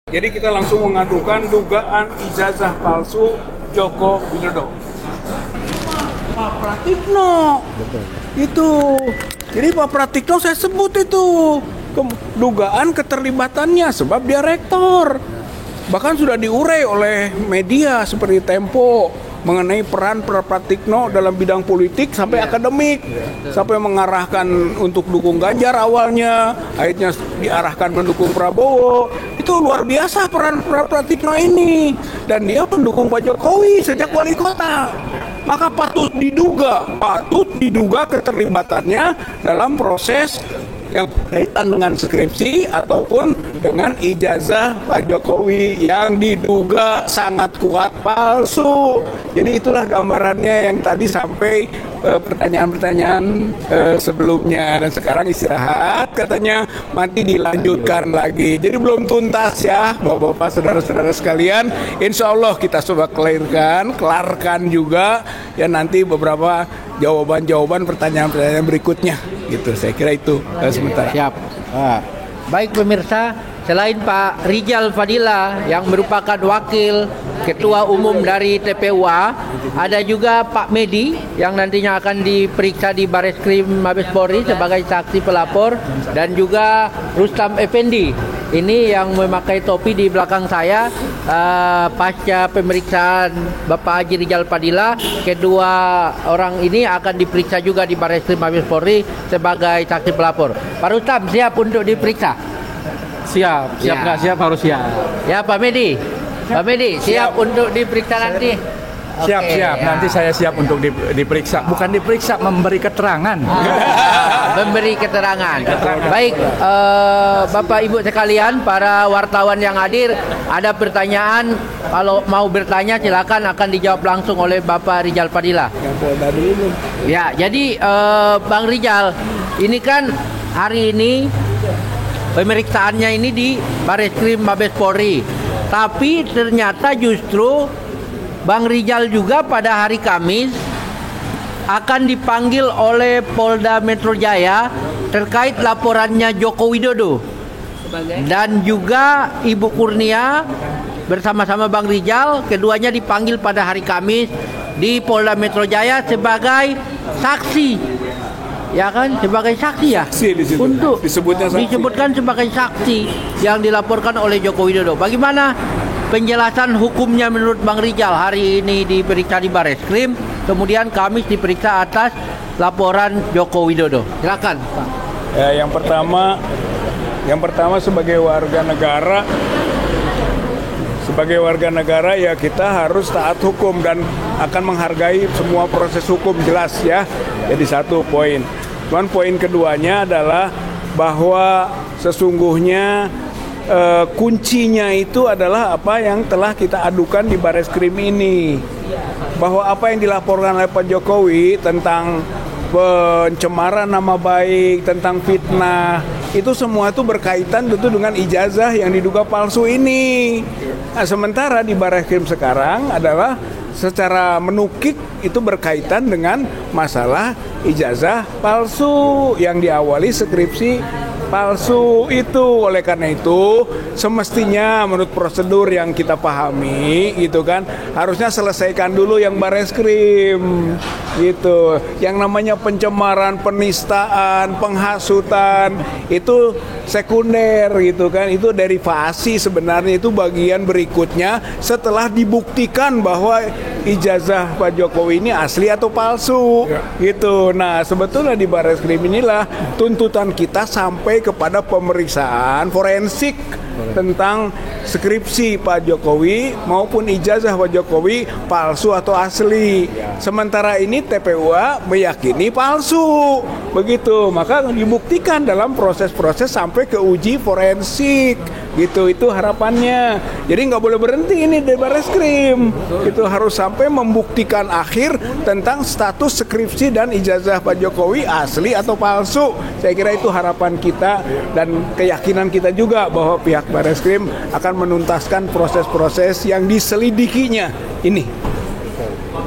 Jadi kita langsung mengadukan dugaan ijazah palsu Joko Widodo. Pak Pratikno, itu. Jadi Pak Pratikno saya sebut itu dugaan keterlibatannya sebab dia rektor. Bahkan sudah diurai oleh media seperti Tempo mengenai peran Pak Pratikno dalam bidang politik sampai akademik, sampai mengarahkan untuk dukung Ganjar awalnya, akhirnya diarahkan mendukung Prabowo. Itu luar biasa peran Pak Pratikno ini, dan dia mendukung Pak Jokowi sejak wali kota. Maka patut diduga keterlibatannya dalam proses yang berkaitan dengan skripsi ataupun dengan ijazah Pak Jokowi yang diduga sangat kuat palsu. Jadi itulah gambarannya yang tadi sampai pertanyaan-pertanyaan sebelumnya, dan sekarang istirahat katanya, nanti dilanjutkan lagi. Jadi belum tuntas ya Bapak-bapak, saudara-saudara sekalian. Insya Allah kita coba kelarkan juga ya nanti beberapa jawaban pertanyaan-pertanyaan berikutnya gitu. Saya kira itu sementara. Siap. Baik pemirsa, selain Pak Rijal Fadila yang merupakan wakil ketua umum dari TPUA, ada juga Pak Medi yang nantinya akan diperiksa di Bareskrim Mabes Polri sebagai saksi pelapor, dan juga Rustam Effendi ini yang memakai topi di belakang saya. Pasca pemeriksaan Bapak Haji Rijal Fadila, kedua orang ini akan diperiksa juga di Bareskrim Mabes Polri sebagai saksi pelapor. Pak Rustam siap untuk diperiksa? Siap nggak siap harus siap. Ya Pak Medi siap untuk diperiksa nanti? Siap. Nanti saya siap untuk diperiksa. Bukan diperiksa, memberi keterangan. Memberi keterangan. Baik, Bapak Ibu sekalian, para wartawan yang hadir, ada pertanyaan. Kalau mau bertanya silakan, akan dijawab langsung oleh Bapak Rijal Fadila. Ya, jadi Bang Rijal, ini kan hari ini pemeriksaannya ini di Bareskrim Mabes Polri. Tapi ternyata justru Bang Rijal juga pada hari Kamis akan dipanggil oleh Polda Metro Jaya terkait laporannya Joko Widodo. Dan juga Ibu Kurnia bersama-sama Bang Rijal, keduanya dipanggil pada hari Kamis di Polda Metro Jaya sebagai saksi. Ya kan, sebagai saksi ya. Untuk disebutkan sebagai saksi yang dilaporkan oleh Joko Widodo. Bagaimana penjelasan hukumnya menurut Bang Rijal? Hari ini diperiksa di Bareskrim, kemudian Kamis diperiksa atas laporan Joko Widodo. Silakan, Pak. Ya, yang pertama sebagai warga negara ya kita harus taat hukum dan akan menghargai semua proses hukum, jelas ya. Jadi satu poin. Cuman poin keduanya adalah bahwa sesungguhnya kuncinya itu adalah apa yang telah kita adukan di Bareskrim ini. Bahwa apa yang dilaporkan oleh Pak Jokowi tentang pencemaran nama baik, tentang fitnah, itu semua itu berkaitan tentu dengan ijazah yang diduga palsu ini. Nah, sementara di Bareskrim sekarang adalah secara menukik itu berkaitan dengan masalah ijazah palsu yang diawali skripsi palsu itu. Oleh karena itu semestinya menurut prosedur yang kita pahami gitu kan, harusnya selesaikan dulu yang Bareskrim gitu. Yang namanya pencemaran, penistaan, penghasutan itu sekunder gitu kan, itu derivasi sebenarnya, itu bagian berikutnya setelah dibuktikan bahwa ijazah Pak Jokowi ini asli atau palsu gitu. Nah, sebetulnya di Bareskrim inilah tuntutan kita sampai kepada pemeriksaan forensik tentang skripsi Pak Jokowi maupun ijazah Pak Jokowi palsu atau asli. Sementara ini TPUA meyakini palsu. Begitu, maka dibuktikan dalam proses-proses sampai ke uji forensik. Gitu, itu harapannya. Jadi nggak boleh berhenti ini di Bareskrim. Itu harus sampai membuktikan akhir tentang status skripsi dan ijazah Pak Jokowi asli atau palsu. Saya kira itu harapan kita dan keyakinan kita juga bahwa pihak Bareskrim akan menuntaskan proses-proses yang diselidikinya ini.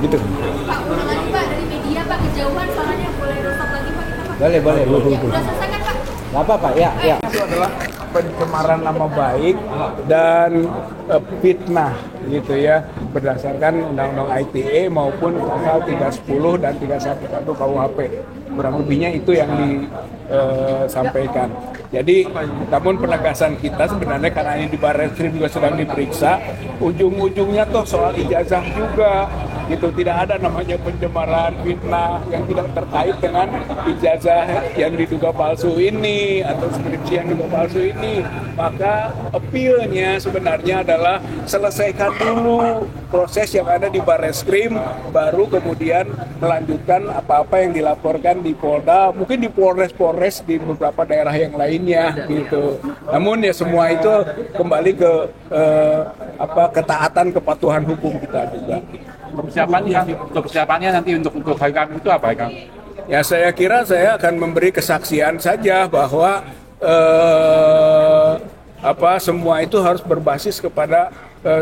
Gitu. Pak, ulang lagi Pak dari media Pak, kejauhan soalnya boleh rusak lagi Pak kita Pak. Boleh. Ya, udah selesai kan Pak? Nggak apa-apa, ya. Itu adalah pencemaran nama baik dan fitnah gitu ya, berdasarkan Undang-Undang ITE maupun pasal 310 dan 311 KUHP. Kurang lebihnya itu yang disampaikan. Jadi, namun penegasan kita sebenarnya karena ini di Barreskrim juga sedang diperiksa, ujung-ujungnya toh soal ijazah juga. Gitu, tidak ada namanya pencemaran, fitnah yang tidak terkait dengan ijazah yang diduga palsu ini atau skripsi yang diduga palsu ini. Maka appeal-nya sebenarnya adalah selesaikan dulu proses yang ada di Barreskrim, baru kemudian melanjutkan apa-apa yang dilaporkan di Polda, mungkin di Polres di beberapa daerah yang lainnya gitu. Namun ya semua itu kembali ke ketaatan kepatuhan hukum kita juga. Persiapannya nanti untuk hari Kamis itu apa, Kang? Ya saya kira saya akan memberi kesaksian saja bahwa semua itu harus berbasis kepada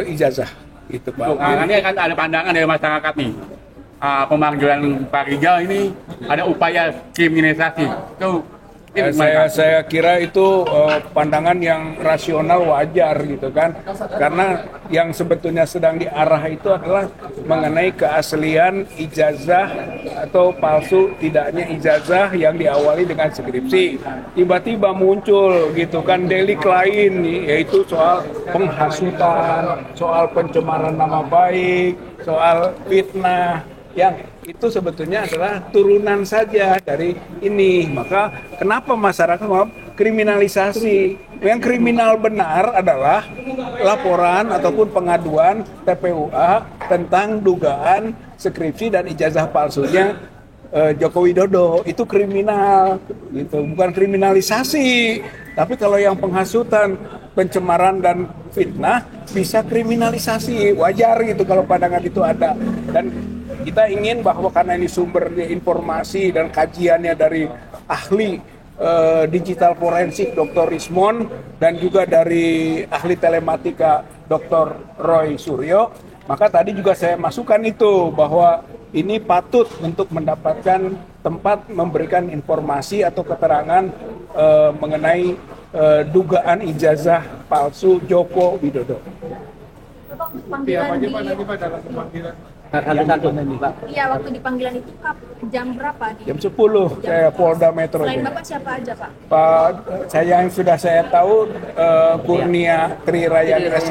ijazah gitu Pak. Ini kan ada pandangan dari masyarakat nih. Pemanggilan Pak Rizal ini ada upaya kriminalisasi. Saya kira itu pandangan yang rasional, wajar gitu kan, karena yang sebetulnya sedang diarah itu adalah mengenai keaslian ijazah atau palsu tidaknya ijazah yang diawali dengan skripsi. Tiba-tiba muncul gitu kan delik lain, yaitu soal penghasutan, soal pencemaran nama baik, soal fitnah, yang itu sebetulnya adalah turunan saja dari ini. Maka kenapa masyarakat mau kriminalisasi? Yang kriminal benar adalah laporan ataupun pengaduan TPUA tentang dugaan skripsi dan ijazah palsunya Joko Widodo. Itu kriminal gitu, bukan kriminalisasi. Tapi kalau yang penghasutan, pencemaran dan fitnah bisa kriminalisasi, wajar gitu kalau pandangan itu ada. Dan kita ingin bahwa karena ini sumber informasi dan kajiannya dari ahli digital forensik Dr. Rismon dan juga dari ahli telematika Dr. Roy Suryo, maka tadi juga saya masukkan itu bahwa ini patut untuk mendapatkan tempat memberikan informasi atau keterangan mengenai dugaan ijazah palsu Joko Widodo. Panggilan di dalam pemanggilan? Iya, waktu di panggilan itu jam berapa? Jam 10, saya Polda Metro. Selain Bapak siapa aja Pak? Saya yang sudah saya tahu Kurnia Trirayani SH,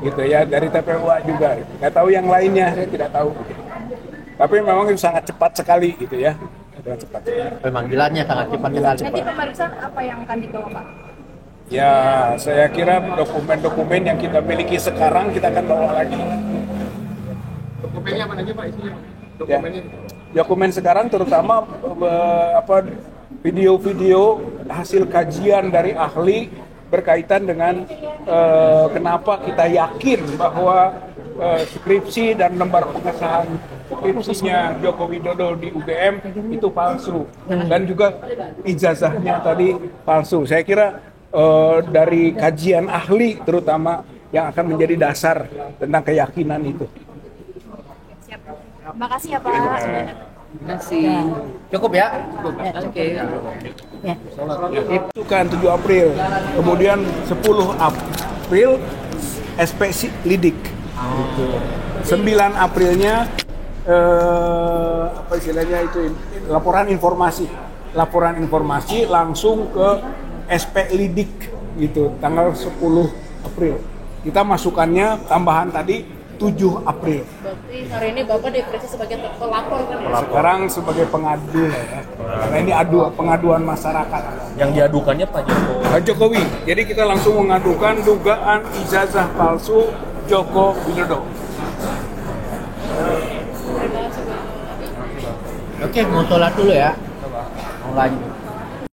gitu ya, dari TPUA juga. Nggak tahu yang lainnya, saya tidak tahu. Tapi memang itu sangat cepat sekali gitu ya. Cepat. Pemanggilannya sangat cepat sekali. Nanti pemeriksaan apa yang akan dibawa Pak? Ya, saya kira dokumen-dokumen yang kita miliki sekarang kita akan bawa lagi. Dokumennya mana aja Pak isinya? Dokumennya. Dokumen sekarang terutama video-video hasil kajian dari ahli berkaitan dengan kenapa kita yakin bahwa skripsi dan lembar pengesahan skripsinya Joko Widodo di UGM itu palsu dan juga ijazahnya tadi palsu. Saya kira dari kajian ahli terutama yang akan menjadi dasar tentang keyakinan itu. Siap. Terima kasih ya Pak. Terima kasih. Cukup ya? Oke. Itu kan 7 April, kemudian 10 April SP Lidik. 9 Aprilnya apa istilahnya itu laporan informasi langsung ke SP Lidik gitu tanggal 10 April. Kita masukannya tambahan tadi 7 April. Berarti hari ini Bapak diperiksa sebagai pelapor kan ya? Sekarang sebagai pengadu ya. Karena ini pengaduan masyarakat. Yang diadukannya Pak Jokowi. Jadi kita langsung mengadukan dugaan ijazah palsu Joko Widodo. Oke, mau sholat dulu ya. Mau lanjut.